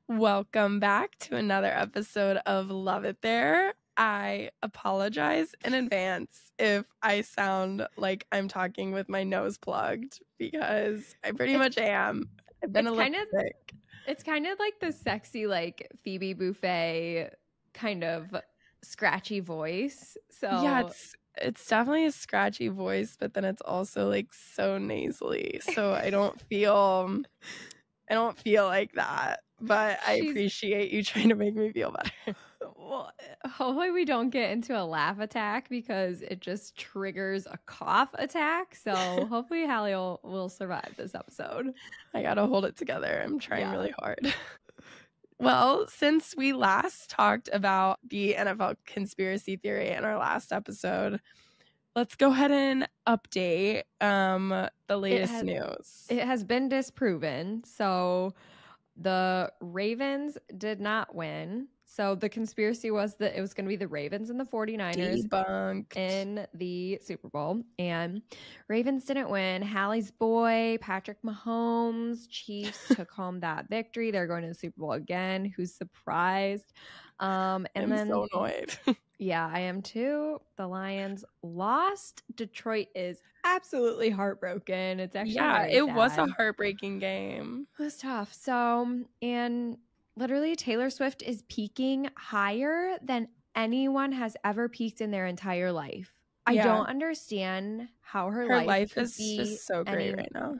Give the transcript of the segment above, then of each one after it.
Welcome back to another episode of Love It There. I apologize in advance if I sound like I'm talking with my nose plugged because I pretty much am. I've been a little sick. It's kind of like the sexy, like Phoebe Buffay kind of scratchy voice. So yeah, it's definitely a scratchy voice, but then it's also like so nasally. So I don't feel like that. But I appreciate you trying to make me feel better. Well, hopefully we don't get into a laugh attack because it just triggers a cough attack. So hopefully Hallie will survive this episode. I gotta hold it together. I'm trying really hard. Well, since we last talked about the NFL conspiracy theory in our last episode, let's go ahead and update the latest news. It has been disproven. So the Ravens did not win. So the conspiracy was that it was going to be the Ravens and the 49ers Debunked. in the Super Bowl. And Ravens didn't win. Hallie's boy, Patrick Mahomes, Chiefs took home that victory. They're going to the Super Bowl again. Who's surprised? I'm so annoyed. Yeah, I am too. The Lions lost. Detroit is absolutely heartbroken. It's actually was a heartbreaking game. It was tough. So, and literally Taylor Swift is peaking higher than anyone has ever peaked in their entire life. I don't understand how her life is just so great right now.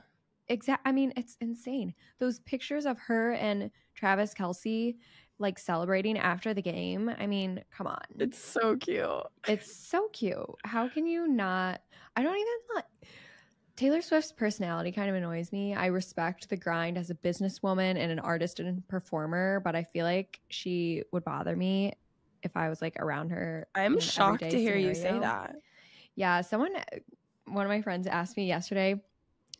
I mean, it's insane. Those pictures of her and Travis Kelce like celebrating after the game. I mean, come on. It's so cute. It's so cute. How can you not? I don't even like Taylor Swift's personality kind of annoys me. I respect the grind as a businesswoman and an artist and performer, but I feel like she would bother me if I was like around her. I'm shocked to hear you say that. Yeah, one of my friends asked me yesterday.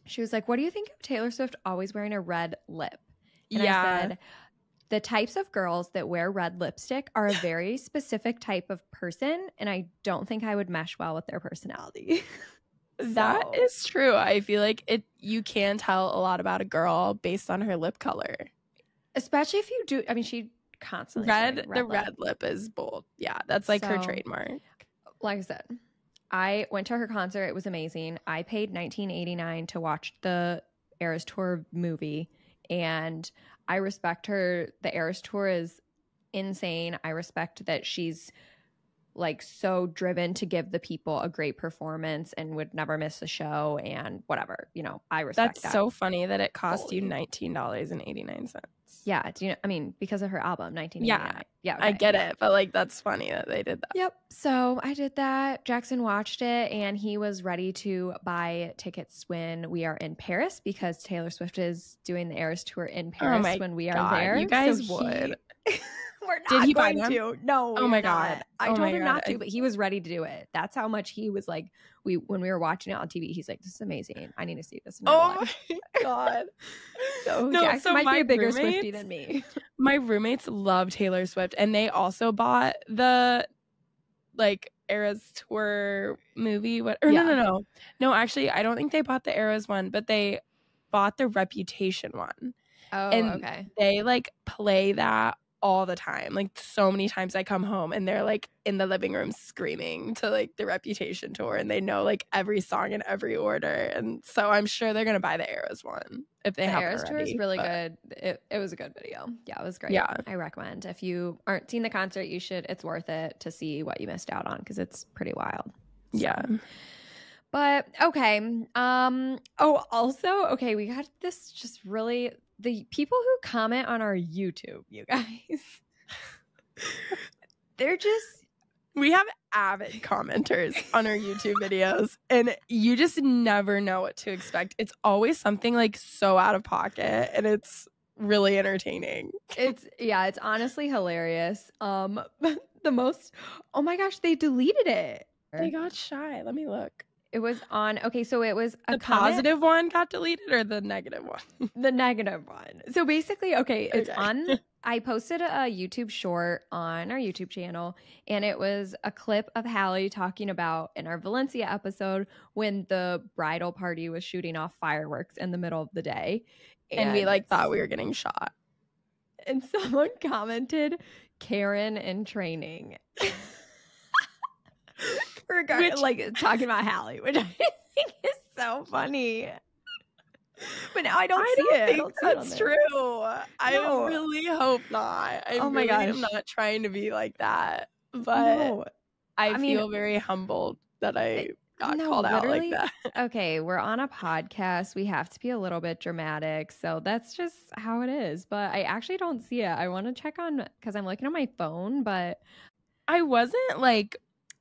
She was like, "What do you think of Taylor Swift always wearing a red lip?" And I said, the types of girls that wear red lipstick are a very specific type of person, and I don't think I would mesh well with their personality. That is true. I feel like you can tell a lot about a girl based on her lip color. Especially if you do, I mean, she constantly the red lip is bold. Yeah, that's like her trademark. Like I said, I went to her concert. It was amazing. I paid $19.89 to watch the Eras Tour movie, and I respect her. The Eras Tour is insane. I respect that she's like so driven to give the people a great performance and would never miss a show and whatever. You know, I respect that. That's so funny that it cost you $19.89. Yeah. Do you know, I mean, because of her album, $19.89. Yeah. Okay, I get it. But like, that's funny that they did that. Yep. So I did that. Jackson watched it and he was ready to buy tickets when we are in Paris because Taylor Swift is doing the Eras Tour in Paris when we are there. You guys would. We're not Did he going buy them? to. No. Oh my God. I told him not to, but he was ready to do it. That's how much he was like, when we were watching it on TV, he's like, this is amazing. I need to see this. Oh my God. So Jackson might be a bigger Swiftie than me. My roommates love Taylor Swift and they also bought the like Eras Tour movie. No, actually, I don't think they bought the Eras one, but they bought the Reputation one. Oh, and okay. They like play that all the time. Like so many times I come home and they're like in the living room screaming to like the Reputation tour and they know like every song in every order. And so I'm sure they're going to buy the Eras one if they have it already. The Eras tour is really good. It was a good video. Yeah, it was great. Yeah. I recommend. If you aren't seen the concert, you should. It's worth it to see what you missed out on because it's pretty wild. So. Yeah. But okay. Also, okay, we got this just really the people who comment on our YouTube, you guys. They're just we have avid commenters on our YouTube videos and you just never know what to expect. It's always something like so out of pocket and it's really entertaining. It's honestly hilarious. Oh my gosh, they deleted it. They got shy. Let me look. It was on, okay, so it was the positive one got deleted or the negative one? The negative one. So basically, it's on, I posted a YouTube short on our YouTube channel, and it was a clip of Hallie talking about in our Valencia episode when the bridal party was shooting off fireworks in the middle of the day. And we like thought we were getting shot. And someone commented, Karen in training. Like talking about Hallie, which I think is so funny. But now I don't see it. I don't think that's true. I really hope not. I my gosh. am not trying to be like that. But I feel very humbled that I got called out like that. Okay, we're on a podcast. We have to be a little bit dramatic. So that's just how it is. But I actually don't see it. I want to check on, because I'm looking on my phone, but I wasn't like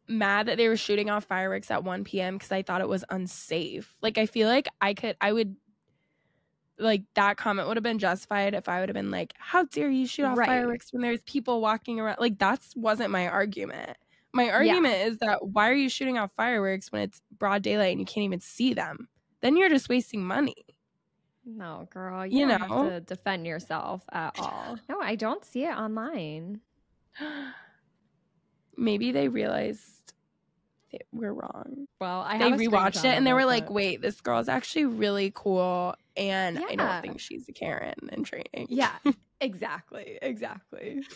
mad that they were shooting off fireworks at 1 p.m. because I thought it was unsafe. Like, I feel like I would, like, that comment would have been justified if I would have been like, how dare you shoot off fireworks when there's people walking around? Like, that wasn't my argument. My argument is that why are you shooting off fireworks when it's broad daylight and you can't even see them? Then you're just wasting money. No, girl, you don't have to defend yourself at all. No, I don't see it online. Maybe they realized we're wrong. Well, they rewatched it and they were like, wait, this girl's actually really cool. And I don't think she's a Karen in training. Yeah, exactly.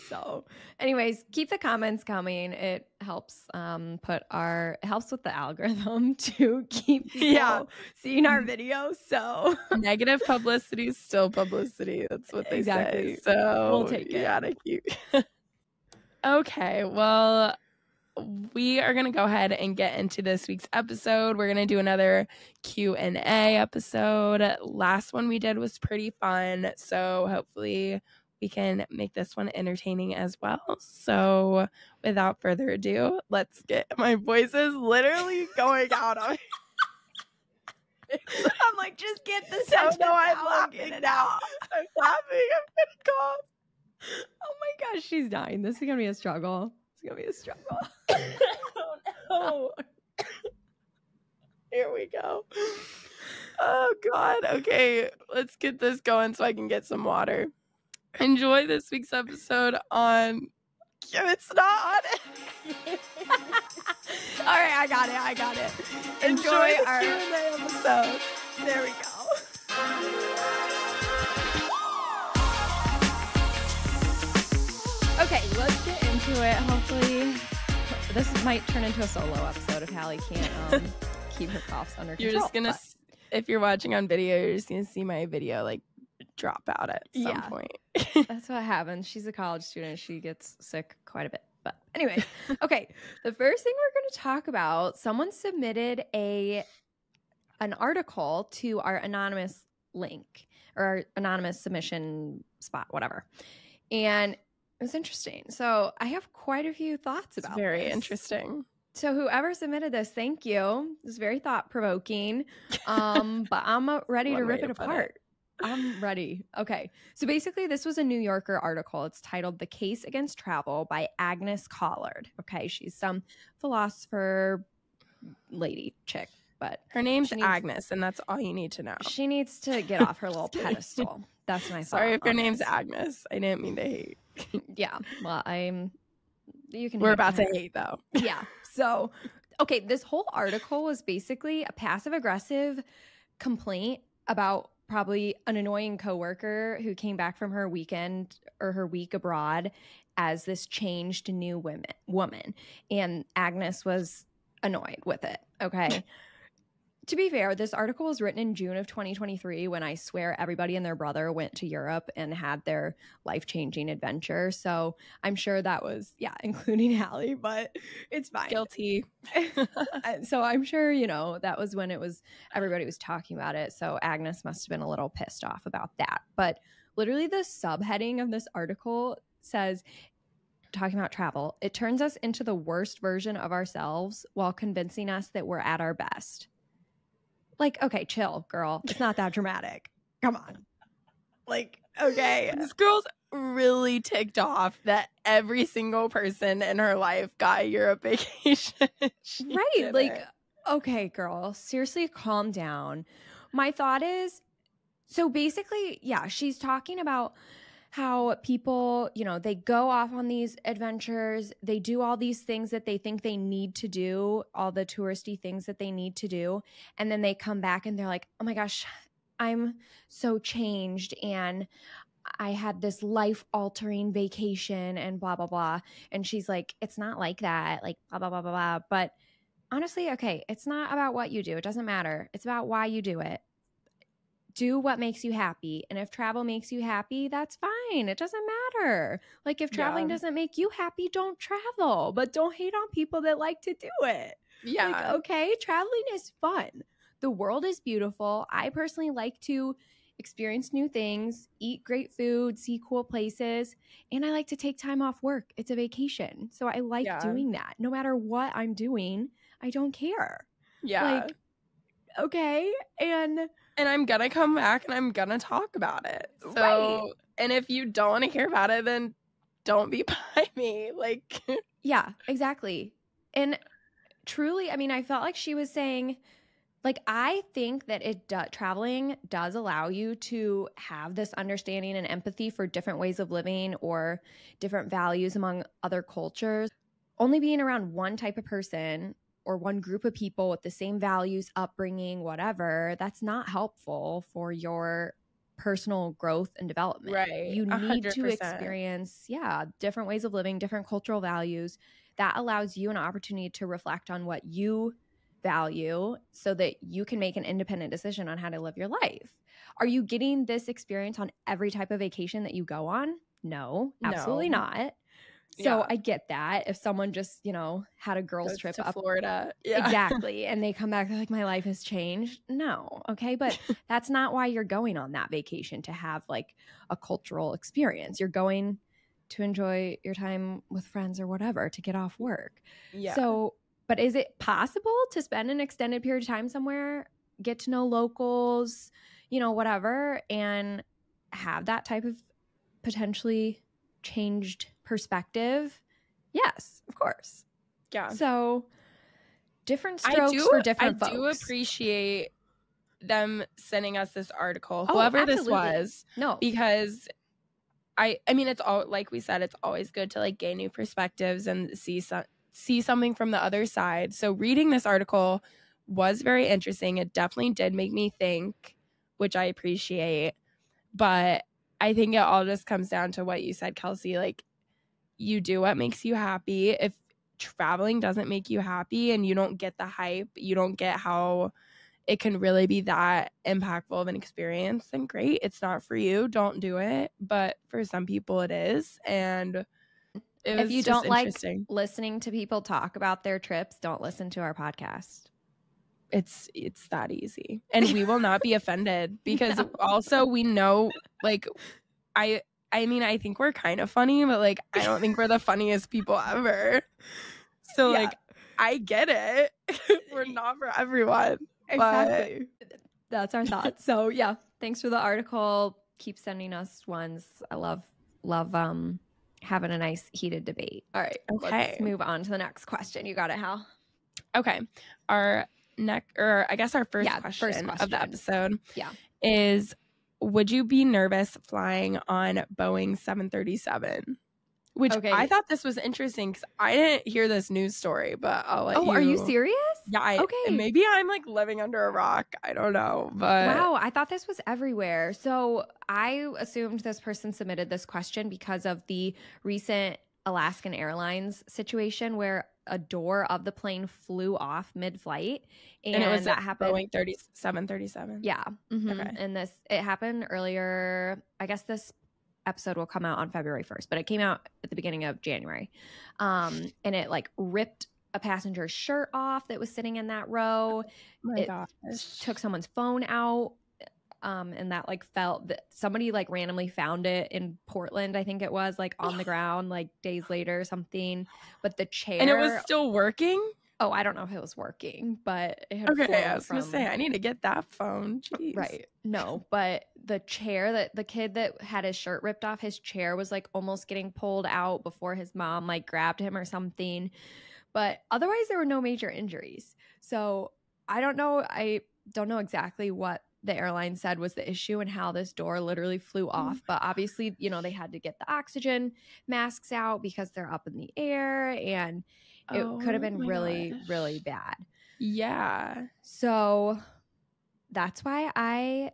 So anyways, keep the comments coming. It helps helps with the algorithm to keep people seeing our videos. So negative publicity is still publicity. That's what they say. So we'll take it. You gotta keep. Okay, well, we are going to go ahead and get into this week's episode. We're going to do another Q&A episode. Last one we did was pretty fun, so hopefully we can make this one entertaining as well. So without further ado, let's get, my voice is literally going out on me. I'm like, just get the sentence out. I'm laughing now. I'm laughing. I'm going to cough. Oh my gosh, she's dying. This is going to be a struggle. Oh no. Here we go. Oh God. Okay, let's get this going so I can get some water. Enjoy this week's episode on. It's not on it. All right, I got it. Enjoy our Q&A episode. There we go. Okay, let's get into it. Hopefully, this might turn into a solo episode if Hallie can't keep her coughs under control. You're just gonna, if you're watching on video, you're just gonna see my video like drop out at some point. That's what happens. She's a college student. She gets sick quite a bit. But anyway, okay. The first thing we're going to talk about, someone submitted an article to our anonymous link or our anonymous submission spot, whatever. And it was interesting. So I have quite a few thoughts about it. Very interesting. So whoever submitted this, thank you. It was very thought-provoking. But I'm ready to rip it apart. I'm ready. Okay. So basically, this was a New Yorker article. It's titled The Case Against Travel by Agnes Collard. Okay. She's some philosopher lady chick, but her name's Agnes, and that's all you need to know. She needs to get off her little pedestal. That's my thought. Sorry if your name's Agnes. I didn't mean to hate. Yeah. Well, we're about to hate though. Yeah. So, okay. This whole article was basically a passive-aggressive complaint about probably an annoying coworker who came back from her weekend or her week abroad as this changed new woman. And Agnes was annoyed with it. Okay. To be fair, this article was written in June of 2023 when I swear everybody and their brother went to Europe and had their life-changing adventure. So I'm sure that was, including Hallie, but it's fine. Guilty. So I'm sure, that was when everybody was talking about it. So Agnes must have been a little pissed off about that. But literally the subheading of this article says, talking about travel, it turns us into the worst version of ourselves while convincing us that we're at our best. Like, okay, chill, girl. It's not that dramatic. Come on. Like, okay. This girl's really ticked off that every single person in her life got a Europe vacation. Right. Like, okay, girl, seriously, calm down. My thought is, so basically, she's talking about how people, they go off on these adventures, they do all these things that they think they need to do, all the touristy things that they need to do, and then they come back and they're like, oh my gosh, I'm so changed and I had this life-altering vacation and blah, blah, blah. And she's like, it's not like that, like blah, blah, blah, blah, blah. But honestly, okay, it's not about what you do. It doesn't matter. It's about why you do it. Do what makes you happy. And if travel makes you happy, that's fine. It doesn't matter. Like if traveling doesn't make you happy, don't travel. But don't hate on people that like to do it. Yeah. Like, okay, traveling is fun. The world is beautiful. I personally like to experience new things, eat great food, see cool places, and I like to take time off work. It's a vacation. So I like doing that. No matter what I'm doing, I don't care. Yeah. Like, okay. And I'm going to come back and I'm going to talk about it. So, and if you don't want to hear about it, then don't be by me. Like, yeah, exactly. And truly, I mean, I felt like she was saying, like, I think that traveling does allow you to have this understanding and empathy for different ways of living or different values among other cultures. Only being around one type of person or one group of people with the same values, upbringing, whatever, that's not helpful for your personal growth and development. Right. You need 100%. to experience, different ways of living, different cultural values. That allows you an opportunity to reflect on what you value so that you can make an independent decision on how to live your life. Are you getting this experience on every type of vacation that you go on? No, absolutely not. So I get that. If someone just, had a girls trip to up Florida. Yeah. Exactly. And they come back, they're like, my life has changed. No. Okay. But that's not why you're going on that vacation, to have like a cultural experience. You're going to enjoy your time with friends or whatever, to get off work. Yeah. So, but is it possible to spend an extended period of time somewhere, get to know locals, whatever, and have that type of potentially changed perspective? Yes, of course. Yeah. So different strokes for different folks. I do appreciate them sending us this article, Oh, whoever absolutely. this was. No. Because I mean, it's all, like we said, it's always good to like gain new perspectives and see something from the other side. So reading this article was very interesting. It definitely did make me think, which I appreciate. But I think it all just comes down to what you said, Kelsey. Like, you do what makes you happy. If traveling doesn't make you happy and you don't get the hype, you don't get how it can really be that impactful of an experience, then great. It's not for you. Don't do it. But for some people it is. And if you don't like listening to people talk about their trips, don't listen to our podcast. It's that easy. And we will not be offended because also we know, like, I mean, I think we're kind of funny, but like, I don't think we're the funniest people ever. So like, I get it. We're not for everyone. Exactly. But that's our thoughts. So yeah, thanks for the article. Keep sending us ones. I love having a nice heated debate. All right. Okay. Let's move on to the next question. You got it, Hal? Okay. Our first question of the episode is, would you be nervous flying on Boeing 737? Which I thought this was interesting because I didn't hear this news story, but I'll let you. Oh, are you serious? Yeah. Okay. Maybe I'm like living under a rock. I don't know. But wow, I thought this was everywhere. So I assumed this person submitted this question because of the recent Alaskan Airlines situation where a door of the plane flew off mid-flight, and it was that happened. Boeing 737. Yeah. Mm-hmm. Okay. And it happened earlier. I guess this episode will come out on February 1st, but it came out at the beginning of January. And it like ripped a passenger's shirt off that was sitting in that row. My gosh. Took someone's phone out. And that like felt that somebody like randomly found it in Portland, I think it was, like on the ground like days later or something. But the chair, and it was still working. Oh, I don't know if it was working, but it had I was gonna say I need to get that phone. Jeez. Right. No, but the chair that the kid that had his shirt ripped off, his chair was like almost getting pulled out before his mom like grabbed him or something. But otherwise there were no major injuries. So I don't know exactly what the airline said was the issue and how this door literally flew off. But obviously, they had to get the oxygen masks out because they're up in the air, and it could have been really, really bad. Yeah. So that's why I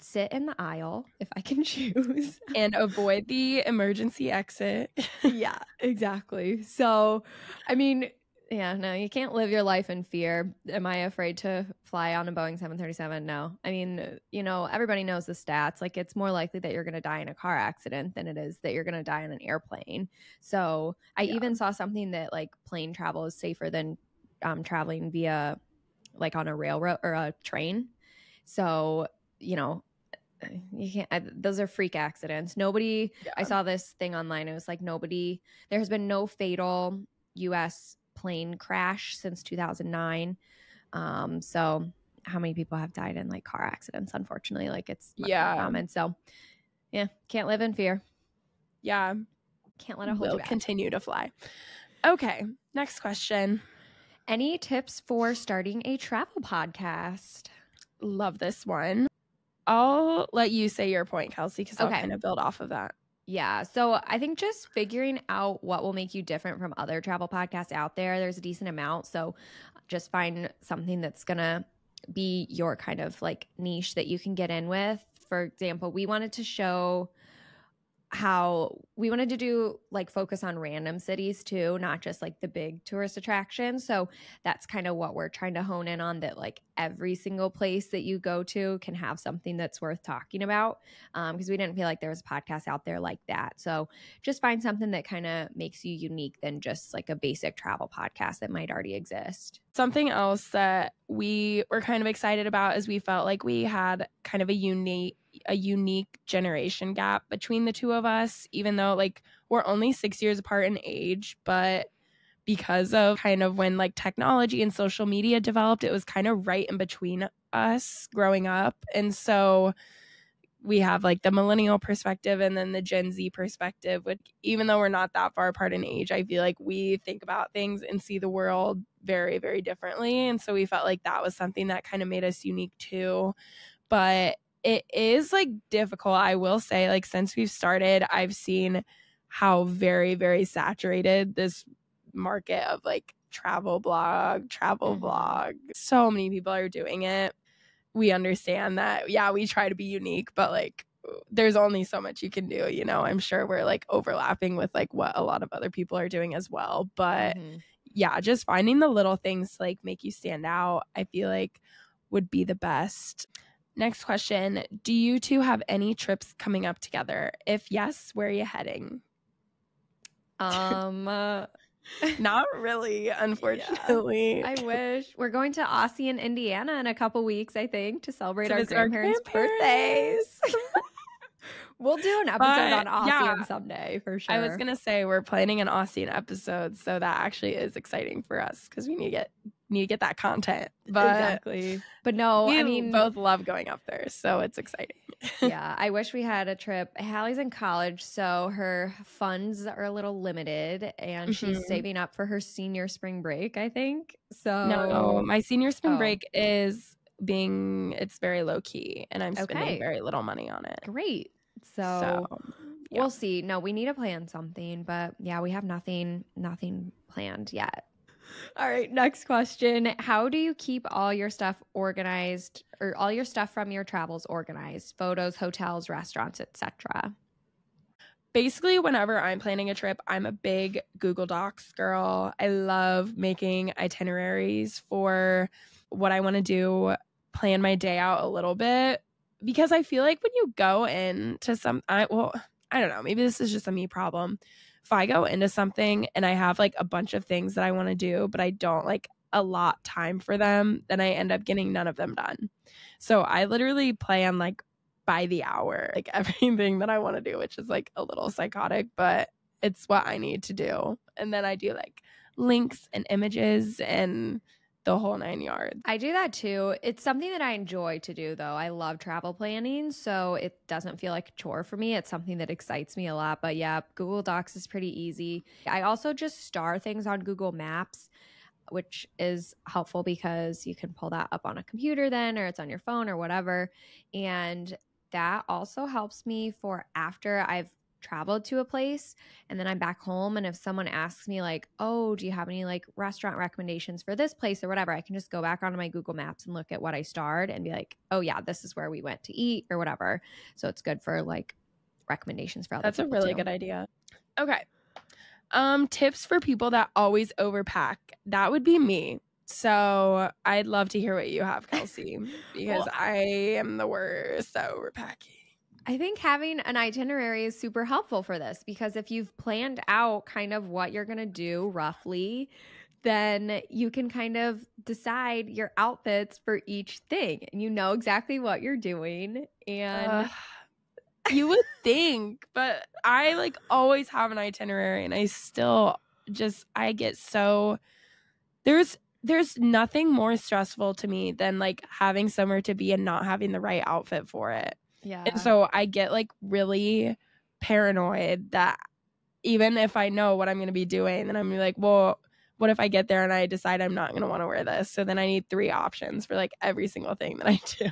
sit in the aisle if I can choose. And avoid the emergency exit. Yeah, exactly. So, I mean, yeah, no, you can't live your life in fear. Am I afraid to fly on a Boeing 737? No. I mean, everybody knows the stats. Like, it's more likely that you're going to die in a car accident than it is that you're going to die on an airplane. So, I even saw something that like plane travel is safer than traveling via like on a railroad or a train. So, you can't, those are freak accidents. I saw this thing online. It was like there has been no fatal US plane crash since 2009. So how many people have died in like car accidents? Unfortunately, like it's much more common. So yeah, can't live in fear. Yeah. Can't let it hold you back. Continue to fly. Okay. Next question. Any tips for starting a travel podcast? Love this one. I'll let you say your point, Kelsey, because I'll kind of build off of that. Yeah. So I think just figuring out what will make you different from other travel podcasts out there. There's a decent amount. So just find something that's going to be your kind of like niche that you can get in with. For example, we wanted to show how we wanted to do like focus on random cities too, not just like the big tourist attractions. So that's kind of what we're trying to hone in on, that like every single place that you go to can have something that's worth talking about, because we didn't feel like there was a podcast out there like that. So just find something that kind of makes you unique than just like a basic travel podcast that might already exist. Something else that we were kind of excited about is we felt like we had kind of a unique generation gap between the two of us, even though like we're only 6 years apart in age, but because of kind of when like technology and social media developed, it was kind of right in between us growing up. And so we have like the millennial perspective and then the Gen Z perspective, which even though we're not that far apart in age, I feel like we think about things and see the world very, very differently. And so we felt like that was something that kind of made us unique too. But it is like difficult. I will say, like, since we've started, I've seen how very, very saturated this market of like travel vlog. So many people are doing it. We understand that, yeah, we try to be unique, but like there's only so much you can do, I'm sure we're like overlapping with like what a lot of other people are doing as well. But yeah, just finding the little things to like make you stand out, I feel like would be the best. Next question. Do you two have any trips coming up together? If yes, where are you heading? Not really, unfortunately. Yeah, I wish. We're going to Aussie in Indiana in a couple weeks, I think, to celebrate our grandparents' birthdays. We'll do an episode on Aussie someday for sure. I was going to say we're planning an Aussie episode, so that actually is exciting for us because we need to get that content. But exactly. But no, we both love going up there, so it's exciting. Yeah, I wish we had a trip. Hallie's in college, so her funds are a little limited, and she's saving up for her senior spring break, I think. So no, my senior spring break it's very low key, and I'm spending very little money on it. Great. So yeah. We'll see. No, we need to plan something, but yeah, we have nothing planned yet. All right, next question. How do you keep all your stuff organized, or all your stuff from your travels organized? Photos, hotels, restaurants, etc. Basically, whenever I'm planning a trip, I'm a big Google Docs girl. I love making itineraries for what I want to do, plan my day out a little bit, because I feel like when you go into I don't know, maybe this is just a me problem. If I go into something and I have like a bunch of things that I want to do, but I don't like allot time for them, then I end up getting none of them done. So I literally plan like by the hour, like everything that I want to do, which is like a little psychotic, but it's what I need to do. And then I do like links and images and the whole 9 yards. I do that too. It's something that I enjoy to do though. I love travel planning, so it doesn't feel like a chore for me. It's something that excites me a lot. But yeah, Google Docs is pretty easy. I also just star things on Google Maps, which is helpful because you can pull that up on a computer then, or it's on your phone or whatever. And that also helps me for after I've traveled to a place and then I'm back home, and if someone asks me like, oh, do you have any like restaurant recommendations for this place or whatever, I can just go back onto my Google Maps and look at what I starred and be like, oh yeah, this is where we went to eat or whatever. So it's good for like recommendations for other That's people a really too. good idea. Okay. Tips for people that always overpack. That would be me. So I'd love to hear what you have, Kelsey, because I am the worst at overpacking. I think having an itinerary is super helpful for this, because if you've planned out kind of what you're going to do roughly, then you can kind of decide your outfits for each thing and you know exactly what you're doing. And you would think, but I like always have an itinerary, and I still just, I get so, there's nothing more stressful to me than like having somewhere to be and not having the right outfit for it. Yeah. And so I get like really paranoid that even if I know what I'm going to be doing, then I'm gonna be like, well, what if I get there and I decide I'm not going to want to wear this? So then I need 3 options for like every single thing that I do.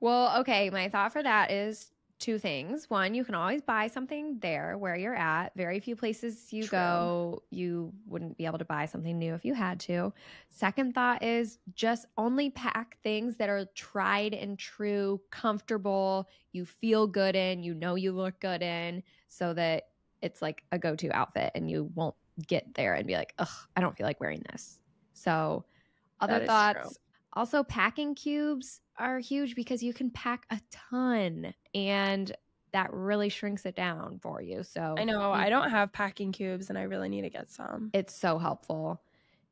Well, okay, my thought for that is 2 things. One, you can always buy something there where you're at. Very few places you go, you wouldn't be able to buy something new if you had to. Second thought is just only pack things that are tried and true, comfortable, you feel good in, you know you look good in, so that it's like a go-to outfit and you won't get there and be like, ugh, I don't feel like wearing this. So other thoughts. True. Also, packing cubes are huge because you can pack a ton and that really shrinks it down for you. So I know I don't have packing cubes and I really need to get some. It's so helpful.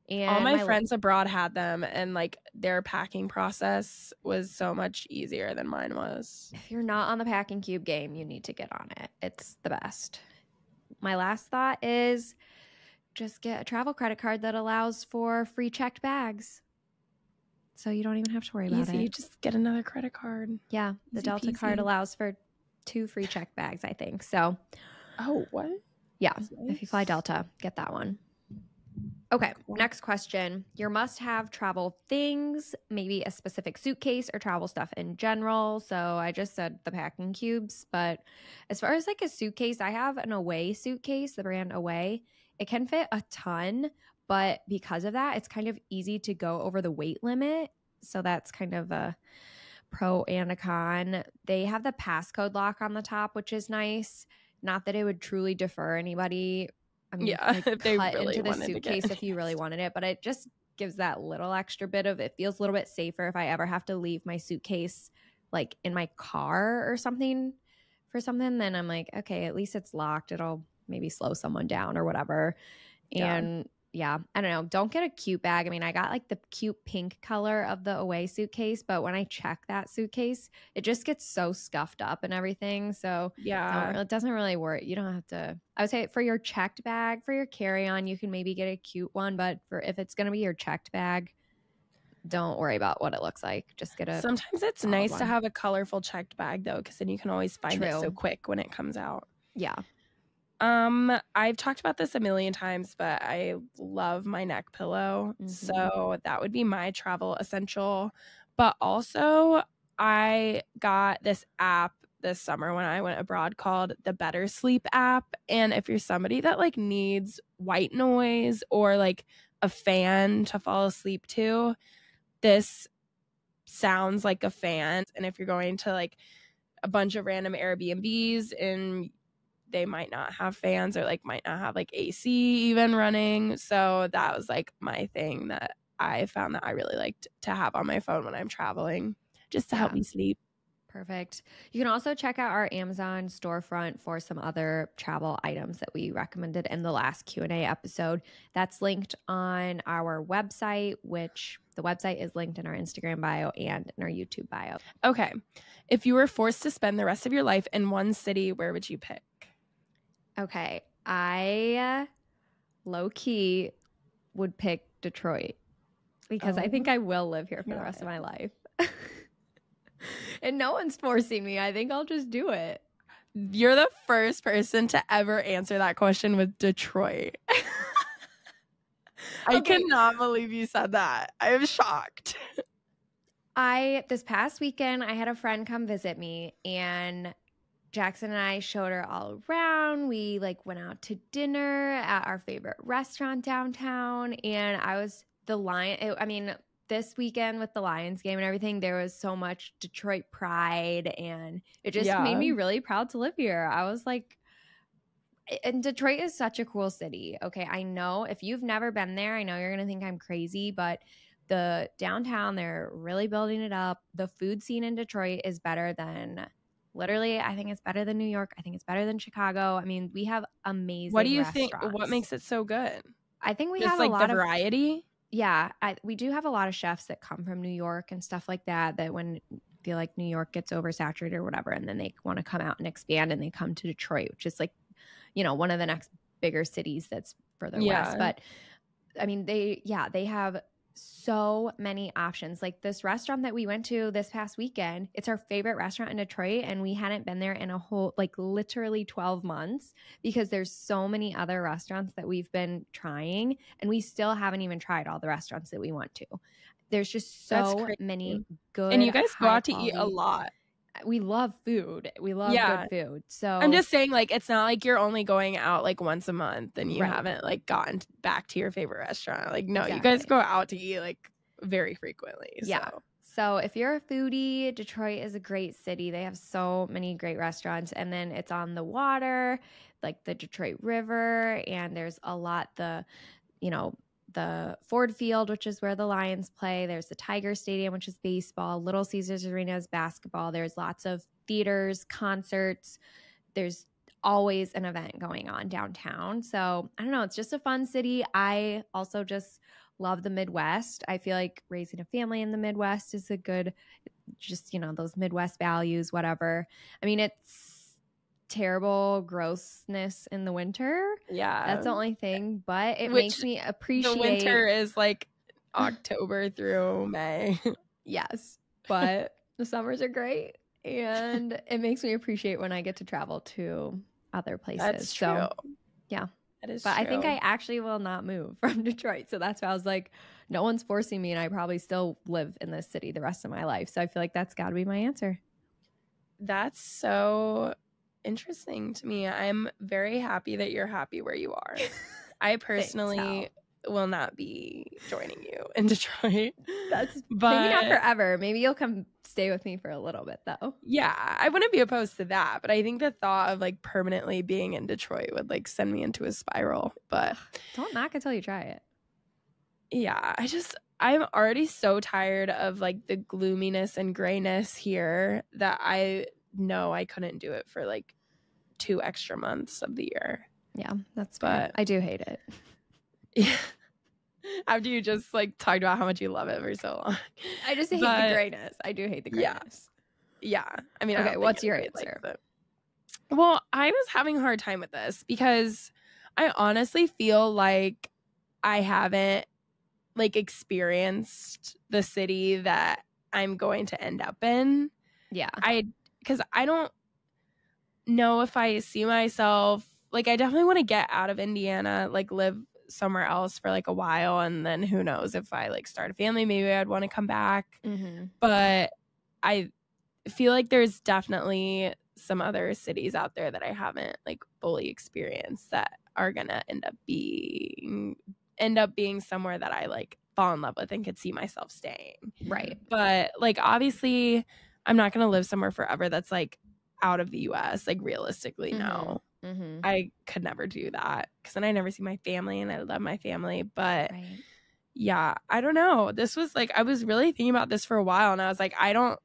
And all my friends abroad had them, and like their packing process was so much easier than mine was. If you're not on the packing cube game, you need to get on it. It's the best. My last thought is just get a travel credit card that allows for free checked bags. So you don't even have to worry about it. You just get another credit card. Yeah. The Delta card allows for 2 free checked bags, I think. So. Oh, what? Yeah. Nice. If you fly Delta, get that one. Okay. Next question. Your must-have travel things, maybe a specific suitcase or travel stuff in general. So I just said the packing cubes, but as far as like a suitcase, I have an Away suitcase, the brand Away. It can fit a ton, but because of that, it's kind of easy to go over the weight limit. So that's kind of a pro and a con. They have the passcode lock on the top, which is nice. Not that it would truly defer anybody. I mean, yeah, like, if they cut really into the suitcase if you really wanted it, but it just gives that little extra bit of, it feels a little bit safer if I ever have to leave my suitcase like in my car or something for something, then I'm like, okay, at least it's locked. It'll maybe slow someone down or whatever. And yeah, I don't know. Don't get a cute bag. I mean, I got like the cute pink color of the Away suitcase, but when I check that suitcase, it just gets so scuffed up and everything. So yeah, it doesn't really work. You don't have to. I would say for your checked bag, for your carry-on, you can maybe get a cute one, but for if it's going to be your checked bag, don't worry about what it looks like. Just get a. Sometimes it's nice to have a colorful checked bag though, because then you can always find it so quick when it comes out. Yeah. I've talked about this a million times, but I love my neck pillow. Mm-hmm. So that would be my travel essential. But also I got this app this summer when I went abroad called the Better Sleep app. And if you're somebody that like needs white noise or like a fan to fall asleep to, this sounds like a fan. And if you're going to like a bunch of random Airbnbs and they might not have fans or like might not have like AC even running. So that was like my thing that I found that I really liked to have on my phone when I'm traveling, just to help me sleep. Perfect. You can also check out our Amazon storefront for some other travel items that we recommended in the last Q&A episode. That's linked on our website, which the website is linked in our Instagram bio and in our YouTube bio. Okay. If you were forced to spend the rest of your life in one city, where would you pick? Okay, I low-key would pick Detroit because I think I will live here for the rest of my life. And no one's forcing me. I think I'll just do it. You're the first person to ever answer that question with Detroit. I cannot believe you said that. I am shocked. This past weekend, I had a friend come visit me, and Jackson and I showed her all around. We like went out to dinner at our favorite restaurant downtown, and this weekend with the Lions game and everything, there was so much Detroit pride, and it just made me really proud to live here. I was like, and Detroit is such a cool city. Okay, I know if you've never been there, I know you're going to think I'm crazy, but the downtown, they're really building it up. The food scene in Detroit is better than literally, I think it's better than New York. I think it's better than Chicago. I mean, we have amazing What do you restaurants. think? What makes it so good? I think we Just have like a lot the variety. Yeah, we do have a lot of chefs that come from New York and stuff like that. That when feel like New York gets oversaturated or whatever, and then they want to come out and expand, and they come to Detroit, which is like, one of the next bigger cities that's further west. But I mean, they have so many options. Like this restaurant that we went to this past weekend, it's our favorite restaurant in Detroit, and we hadn't been there in a whole literally 12 months because there's so many other restaurants that we've been trying, and we still haven't even tried all the restaurants that we want to. There's just so many good, and you guys go out to eat a lot. We love food. We love good food. So I'm just saying, it's not like you're only going out once a month and you haven't gotten back to your favorite restaurant. No, exactly. You guys go out to eat very frequently. Yeah. So if you're a foodie, Detroit is a great city. They have so many great restaurants, and then it's on the water, like the Detroit River, and there's a lot the Ford Field, which is where the Lions play. There's the Tiger Stadium, which is baseball. Little Caesars Arena is basketball. There's lots of theaters, concerts. There's always an event going on downtown. So I don't know. It's just a fun city. I also just love the Midwest. I feel like raising a family in the Midwest is a good, just, those Midwest values, whatever. I mean, it's terrible grossness in the winter. Yeah. That's the only thing, but it makes me appreciate. The winter is October through May. Yes, but the summers are great, and it makes me appreciate when I get to travel to other places. That's true. So, yeah. That is but true. I think I actually will not move from Detroit. So that's why I was like, no one's forcing me, and I probably still live in this city the rest of my life. So I feel like that's got to be my answer. That's so interesting to me. I'm very happy that you're happy where you are. I personally will not be joining you in Detroit. Maybe not forever. Maybe you'll come stay with me for a little bit though. Yeah, I wouldn't be opposed to that, but I think the thought of permanently being in Detroit would send me into a spiral. But don't knock until you try it. Yeah, I'm already so tired of the gloominess and grayness here that I know I couldn't do it for 2 extra months of the year. Yeah, that's fair. But I do hate it. Yeah. After you just talked about how much you love it for so long. I just hate the grayness. I do hate the grayness. Yeah. I mean, okay, what's your answer? Well, I was having a hard time with this because I honestly feel like I haven't experienced the city that I'm going to end up in. Yeah. Because I don't know if I see myself I definitely want to get out of Indiana, live somewhere else for a while, and then who knows, if I start a family, maybe I'd want to come back. Mm-hmm. But I feel like there's definitely some other cities out there that I haven't fully experienced that are gonna end up being somewhere that I fall in love with and could see myself staying. Right. But obviously I'm not gonna live somewhere forever that's out of the US. Realistically, no. Mm-hmm. I could never do that because then I never see my family, and I love my family. But yeah, I don't know. This was I was really thinking about this for a while, and I was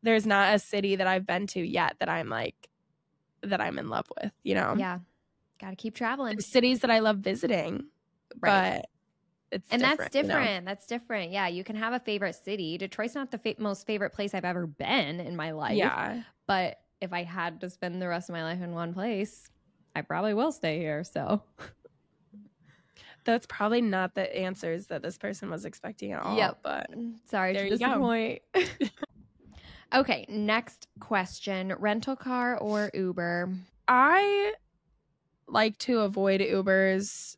there's not a city that I've been to yet that I'm that I'm in love with, Yeah. Got to keep traveling. There's cities that I love visiting, but it's different, that's different. That's different. Yeah, you can have a favorite city. Detroit's not the most favorite place I've ever been in my life. Yeah. But if I had to spend the rest of my life in one place, I probably will stay here. So that's probably not the answers that this person was expecting at all. Yep. But sorry to disappoint. Okay, next question. Rental car or Uber? I like to avoid Ubers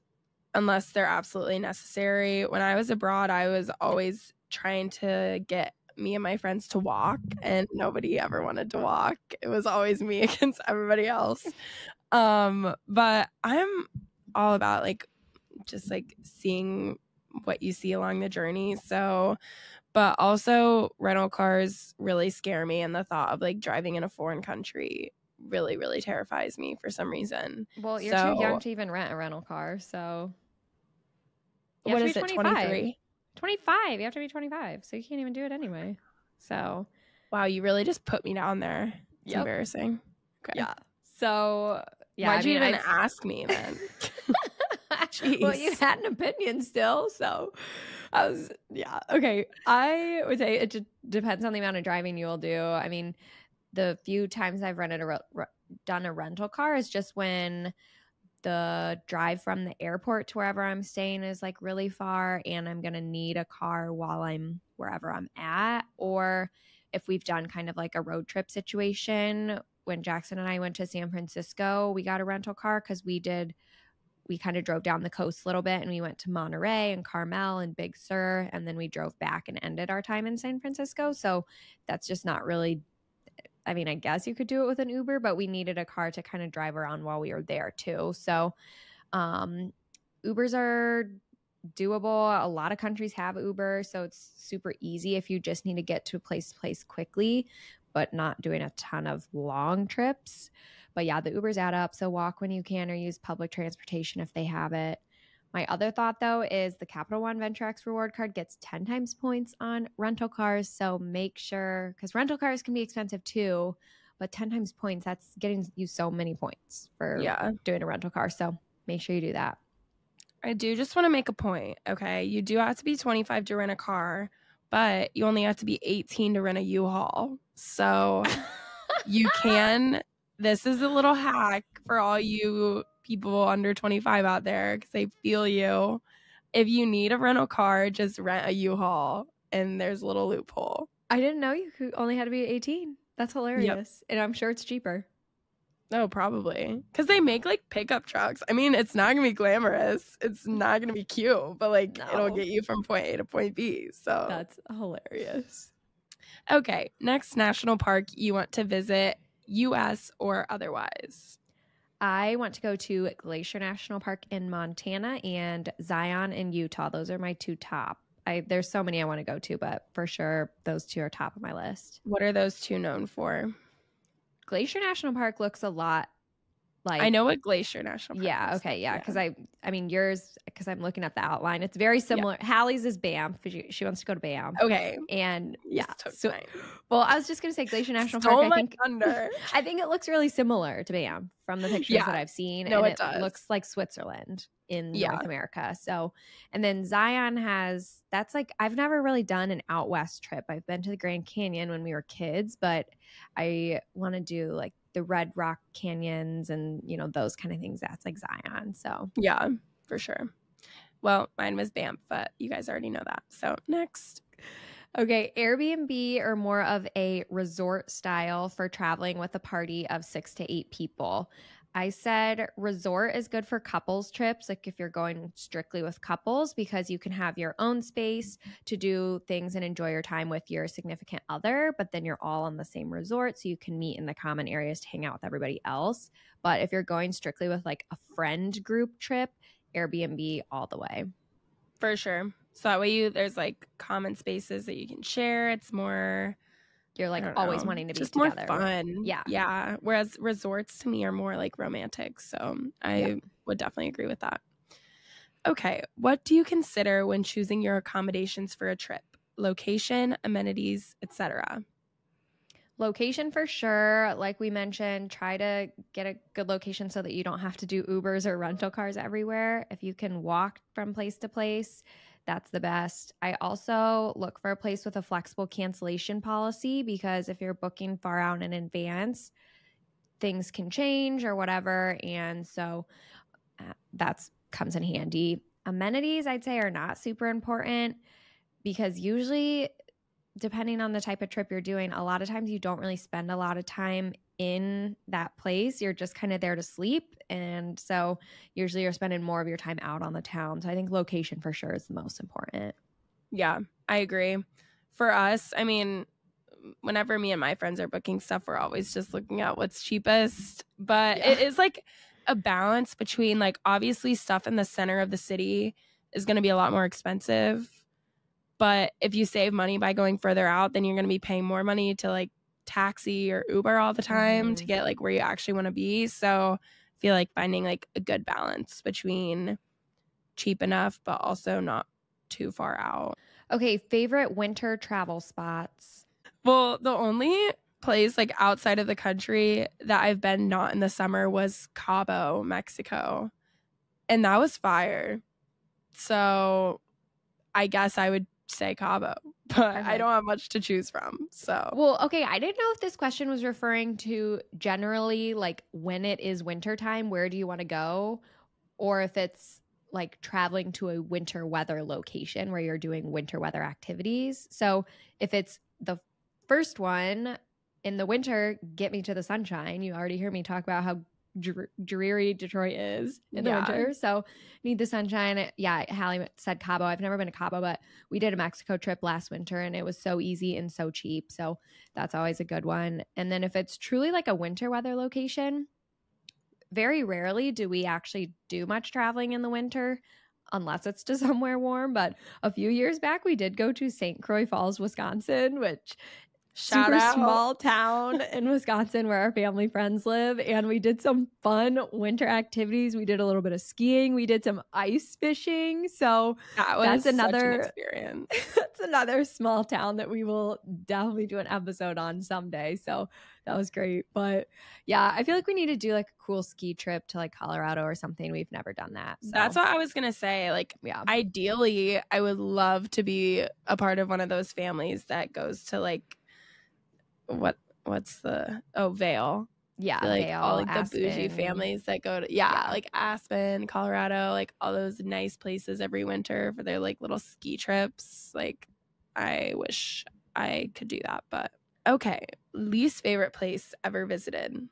unless they're absolutely necessary. When I was abroad, I was always trying to get me and my friends to walk, and nobody ever wanted to walk. It was always me against everybody else. But I'm all about like just like seeing what you see along the journey. So, but also rental cars really scare me, and the thought of like driving in a foreign country really, really terrifies me for some reason. Well, you're too young to even rent a rental car, so what is it, 23? 25. You have to be 25, so you can't even do it anyway. So, wow, you really just put me down there. It's embarrassing. Okay. Yeah. So, yeah. Why'd you even ask me then? Well, you had an opinion still, so I was, okay. I would say it just depends on the amount of driving you will do. I mean, the few times I've done a rental car is just when the drive from the airport to wherever I'm staying is like really far and I'm going to need a car while I'm wherever I'm at. Or if we've done kind of like a road trip situation, when Jackson and I went to San Francisco, we got a rental car because we kind of drove down the coast a little bit and we went to Monterey and Carmel and Big Sur, and then we drove back and ended our time in San Francisco. So that's just not really, I mean, I guess you could do it with an Uber, but we needed a car to kind of drive around while we were there too. So Ubers are doable. A lot of countries have Uber, so it's super easy if you just need to get to place quickly, but not doing a ton of long trips. But yeah, the Ubers add up. So walk when you can or use public transportation if they have it. My other thought, though, is the Capital One Venture X reward card gets 10 times points on rental cars. So make sure, because rental cars can be expensive too, but 10 times points, that's getting you so many points for doing a rental car. So make sure you do that. I do just want to make a point, okay? You do have to be 25 to rent a car, but you only have to be 18 to rent a U-Haul. So you can, this is a little hack for all you people under 25 out there because I feel you. If you need a rental car, just rent a U-Haul and there's a little loophole. I didn't know you only had to be 18. That's hilarious. Yep. And I'm sure it's cheaper. Oh, probably. Because they make like pickup trucks. I mean, it's not going to be glamorous. It's not going to be cute, but like it'll get you from point A to point B. So that's hilarious. Okay. Next national park you want to visit, US or otherwise? I want to go to Glacier National Park in Montana and Zion in Utah. Those are my two top. There's so many I want to go to, but for sure those two are top of my list. What are those two known for? Glacier National Park looks a lot like, I know what Glacier National Park is. Okay, yeah, because I mean yours, because I'm looking at the outline, it's very similar. Yeah. Hallie's is Banff. She wants to go to Banff. Okay, and so well, I was just gonna say Glacier National Park. I think it looks really similar to Banff from the pictures that I've seen. No, and it looks like Switzerland in North America. So, and then Zion that's like, I've never really done an out west trip. I've been to the Grand Canyon when we were kids, but I want to do like the Red Rock Canyons and, those kind of things. That's like Zion. So yeah, for sure. Well, mine was Banff, but you guys already know that. So next. Okay, Airbnb or more of a resort style for traveling with a party of 6 to 8 people. I said resort is good for couples trips, like if you're going strictly with couples, because you can have your own space to do things and enjoy your time with your significant other, but then you're all on the same resort, so you can meet in the common areas to hang out with everybody else. But if you're going strictly with like a friend group trip, Airbnb all the way. For sure. So that way there's like common spaces that you can share. It's more, you're like always wanting to be just together. More fun. Yeah. Whereas resorts to me are more like romantic. So I would definitely agree with that. Okay. What do you consider when choosing your accommodations for a trip? Location, amenities, etc. Location for sure. Like we mentioned, try to get a good location so that you don't have to do Ubers or rental cars everywhere. If you can walk from place to place, that's the best. I also look for a place with a flexible cancellation policy, because if you're booking far out in advance, things can change or whatever. And so that comes in handy. Amenities, I'd say, are not super important, because usually, depending on the type of trip you're doing, a lot of times you don't really spend a lot of time in that place. You're just kind of there to sleep. And so usually you're spending more of your time out on the town. So I think location for sure is the most important. Yeah, I agree. for us, I mean, whenever me and my friends are booking stuff, we're always just looking at what's cheapest. But it is like a balance between like obviously stuff in the center of the city is going to be a lot more expensive. But if you save money by going further out, then you're going to be paying more money to like taxi or Uber all the time to get like where you actually want to be. So I feel like finding like a good balance between cheap enough, but also not too far out. Okay, favorite winter travel spots? Well, the only place like outside of the country that I've been not in the summer was Cabo, Mexico. And that was fire. So I guess I would say Cabo, but I don't have much to choose from. So, well, okay, I didn't know if this question was referring to generally like when it is wintertime, where do you want to go? Or if it's like traveling to a winter weather location where you're doing winter weather activities. So if it's the first one in the winter, get me to the sunshine. You already hear me talk about how dreary Detroit is in the winter. So need the sunshine. Yeah, Hallie said Cabo. I've never been to Cabo, but we did a Mexico trip last winter and it was so easy and so cheap. So that's always a good one. And then if it's truly like a winter weather location, very rarely do we actually do much traveling in the winter unless it's to somewhere warm. But a few years back, we did go to St. Croix Falls, Wisconsin, which super small town in Wisconsin where our family friends live. And we did some fun winter activities. We did a little bit of skiing. We did some ice fishing. So that's another experience. That's another small town that we will definitely do an episode on someday. So that was great. But yeah, I feel like we need to do like a cool ski trip to like Colorado or something. We've never done that. So. That's what I was going to say. Like, ideally, I would love to be a part of one of those families that goes to like, what's the Vail. Yeah, like Vail, all like Aspen. the bougie families that go to like Aspen, Colorado, like all those nice places every winter for their like little ski trips. Like I wish I could do that. But okay, least favorite place ever visited.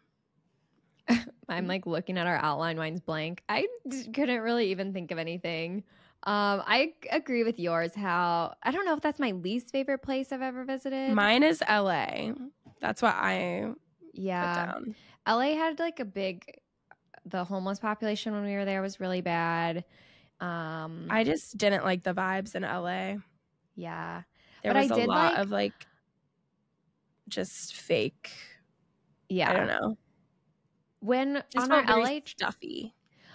I'm like looking at our outline, mine's blank. I couldn't really even think of anything. I agree with yours. How I don't know if that's my least favorite place I've ever visited. Mine is LA. That's what I put down. LA had like the homeless population when we were there was really bad. I just didn't like the vibes in LA. Yeah. There was a lot of like just fake. Yeah. I don't know. When just on our LA stuffy.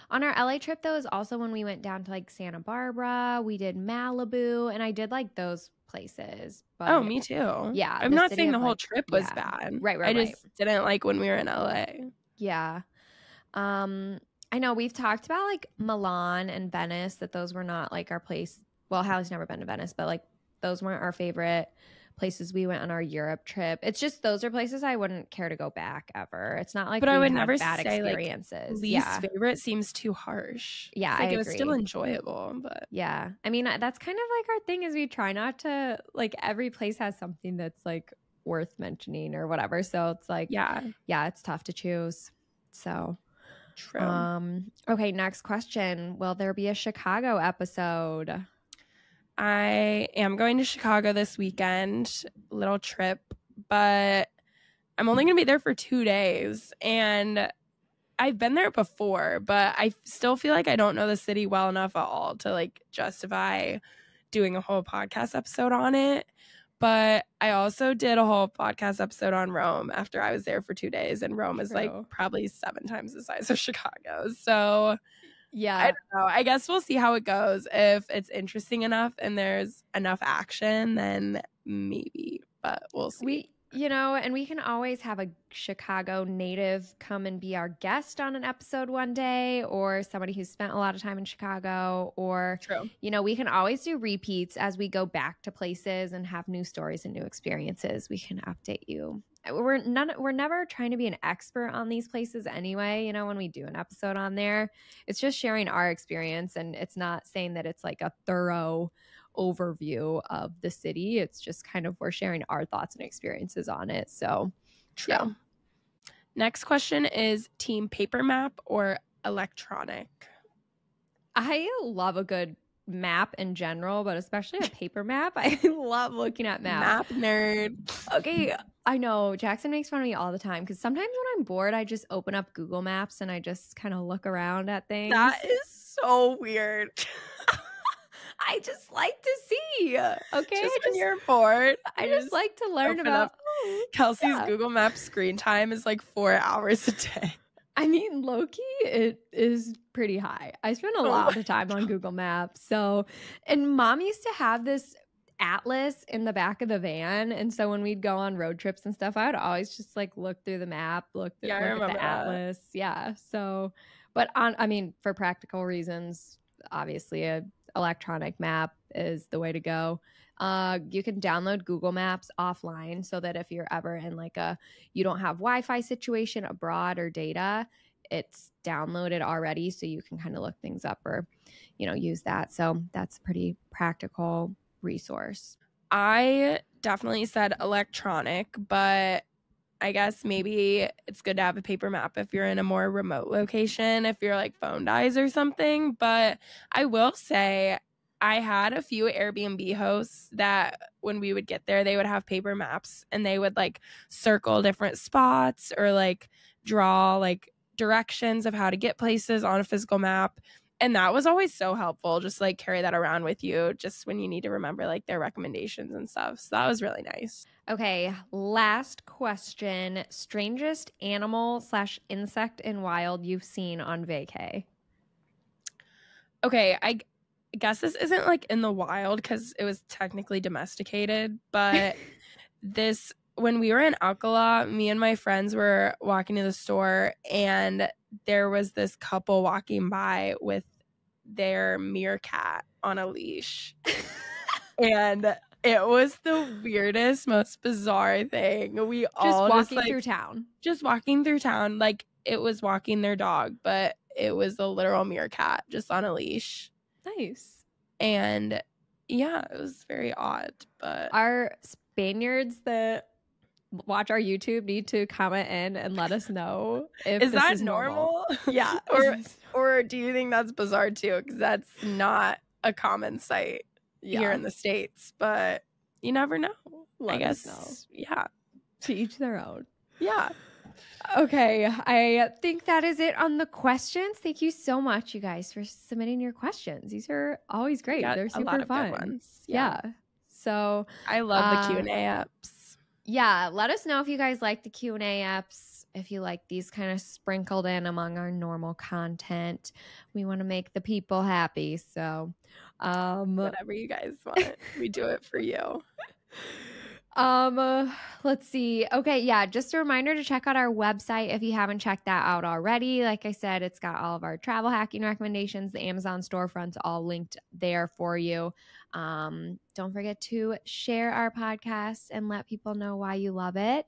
On our LA trip, though, is also when we went down to like Santa Barbara. We did Malibu, and I did like those places. But me too. Yeah, I'm not saying the whole trip was bad. Right. I just didn't like when we were in LA. Yeah. I know we've talked about like Milan and Venice, that those were not like our place. Well, Hallie's never been to Venice, but like those weren't our favorite places we went on our Europe trip. It's just those are places I wouldn't care to go back ever. It's not like, but I would never bad say experiences. Like, least favorite seems too harsh. Yeah, like I it was agree. still enjoyable, but yeah, I mean that's kind of like our thing is we try not to like every place has something that's like worth mentioning or whatever. So it's like yeah, it's tough to choose. So true. Okay, next question. Will there be a Chicago episode? I am going to Chicago this weekend, little trip, but I'm only going to be there for 2 days. And I've been there before, but I still feel like I don't know the city well enough at all to like justify doing a whole podcast episode on it. But I also did a whole podcast episode on Rome after I was there for 2 days. And Rome is like probably 7 times the size of Chicago. So yeah, I don't know. I guess we'll see how it goes. If it's interesting enough and there's enough action, then maybe, but we'll see. And we can always have a Chicago native come and be our guest on an episode one day, or somebody who's spent a lot of time in Chicago, or, we can always do repeats as we go back to places and have new stories and new experiences. We can update you. We're never trying to be an expert on these places anyway. When we do an episode on there, it's just sharing our experience, and it's not saying that it's like a thorough overview of the city. It's just kind of we're sharing our thoughts and experiences on it. So true. Yeah. Next question is team paper map or electronic? I love a good map in general, but especially a paper map. I love looking at maps. Map nerd. Okay, I know. Jackson makes fun of me all the time because sometimes when I'm bored, I just open up Google Maps and I just kind of look around at things. That is so weird. I just like to see. Okay, Just when you're bored. I just like to learn about. Kelsey's Google Maps screen time is like 4 hours a day. I mean, low-key, it is pretty high. I spend a lot of time on Google Maps. So, and Mom used to have this atlas in the back of the van. And so when we'd go on road trips and stuff, I would always just like look through the map, look at the atlas. Yeah. So, but for practical reasons, obviously a electronic map is the way to go. You can download Google Maps offline so that if you're ever in like you don't have Wi-Fi situation abroad or data, it's downloaded already so you can kind of look things up or, use that. So that's a pretty practical resource. I definitely said electronic, but I guess maybe it's good to have a paper map if you're in a more remote location, if your like phone dies or something. But I will say I had a few Airbnb hosts that when we would get there, they would have paper maps and they would like circle different spots or like draw like directions of how to get places on a physical map. And that was always so helpful. Just like carry that around with you just when you need to remember like their recommendations and stuff. So that was really nice. Okay, last question. Strangest animal/insect in wild you've seen on vacay? Okay, I guess this isn't like in the wild because it was technically domesticated, but when we were in Alcala, me and my friends were walking to the store and there was this couple walking by with their meerkat on a leash. And it was the weirdest, most bizarre thing. We all walking through town. Just walking through town. Like it was walking their dog, but it was a literal meerkat just on a leash. Nice. And yeah, it was very odd. But our Spaniards that watch our YouTube need to comment in and let us know if is this that is normal? Yeah. or do you think that's bizarre too? Because that's not a common sight here in the States. But you never know. Let us know. Yeah. To each their own. Yeah. Okay, I think that is it on the questions. Thank you so much, you guys, for submitting your questions. These are always great. They're super a lot of fun. Good ones. Yeah. So I love the Q&A apps. Yeah, let us know if you guys like the Q&A apps, if you like these kind of sprinkled in among our normal content. We want to make the people happy. So whatever you guys want, we do it for you. Let's see. Okay, yeah, just a reminder to check out our website if you haven't checked that out already. Like I said, it's got all of our travel hacking recommendations, the Amazon storefronts all linked there for you. Don't forget to share our podcast and let people know why you love it.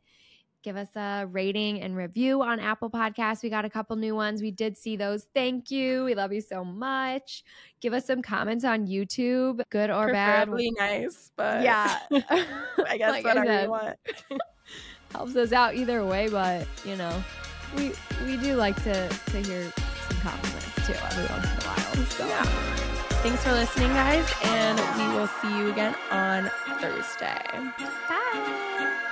Give us a rating and review on Apple Podcasts. We got a couple new ones. We did see those. Thank you. We love you so much. Give us some comments on YouTube, good or bad. Preferably nice, but yeah. I guess like whatever you want. Helps us out either way, but we do like to hear some compliments too every once in a while. So yeah. Thanks for listening, guys, and we will see you again on Thursday. Bye.